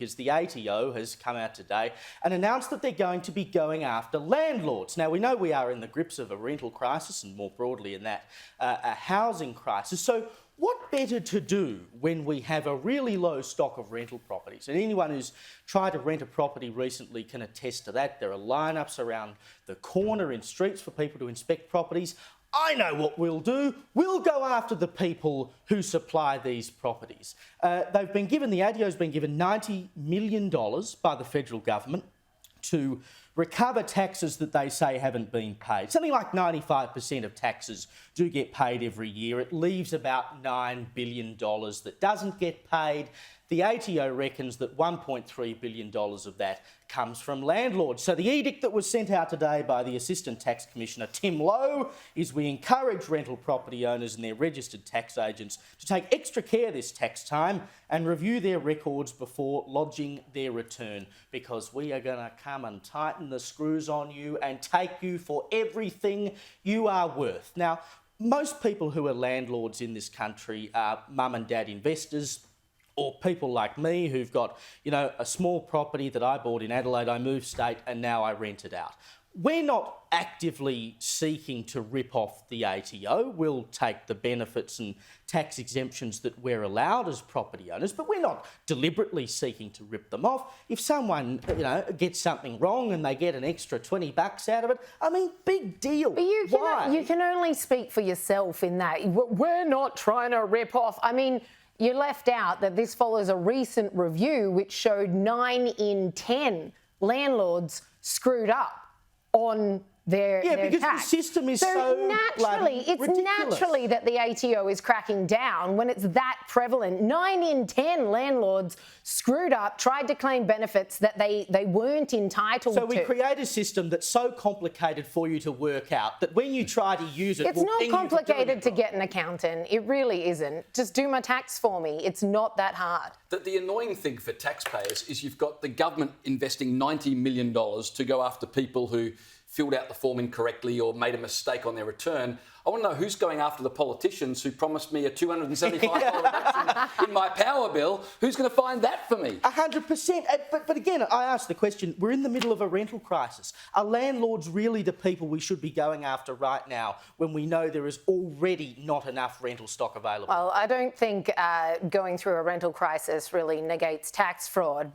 Because the ATO has come out today and announced that they're going to be going after landlords. Now, we know we are in the grips of a rental crisis and more broadly in that, a housing crisis. So what better to do when we have a really low stock of rental properties? And anyone who's tried to rent a property recently can attest to that. There are lineups around the corner in streets for people to inspect properties. I know what we'll do. We'll go after the people who supply these properties. The ATO's been given $90 million by the federal government to recover taxes that they say haven't been paid. Something like 95% of taxes do get paid every year. It leaves about $9 billion that doesn't get paid. The ATO reckons that $1.3 billion of that comes from landlords. So the edict that was sent out today by the Assistant Tax Commissioner, Tim Lowe, is we encourage rental property owners and their registered tax agents to take extra care this tax time and review their records before lodging their return, because we are going to come and tighten the screws on you and take you for everything you are worth. Now, most people who are landlords in this country are mum and dad investors, or people like me who've got, a small property that I bought in Adelaide, I moved state and now I rent it out. We're not actively seeking to rip off the ATO. We'll take the benefits and tax exemptions that we're allowed as property owners, but we're not deliberately seeking to rip them off. If someone, gets something wrong and they get an extra $20 out of it, big deal. But you can only speak for yourself in that. We're not trying to rip off. You left out that this follows a recent review which showed 9 in 10 landlords screwed up on their because tax. the system is so naturally, it's ridiculous. naturally that the ATO is cracking down when it's that prevalent. 9 in 10 landlords screwed up, tried to claim benefits that they weren't entitled to. So we create a system that's so complicated for you to work out that when you try to use it, it's not complicated to get an accountant. It really isn't. Just do my tax for me. It's not that hard. The annoying thing for taxpayers is you've got the government investing $90 million to go after people who filled out the form incorrectly or made a mistake on their return. I want to know who's going after the politicians who promised me a $275 reduction in my power bill. Who's going to find that for me? 100%. But again, I ask the question, we're in the middle of a rental crisis. Are landlords really the people we should be going after right now when we know there is already not enough rental stock available? Well, I don't think going through a rental crisis really negates tax fraud.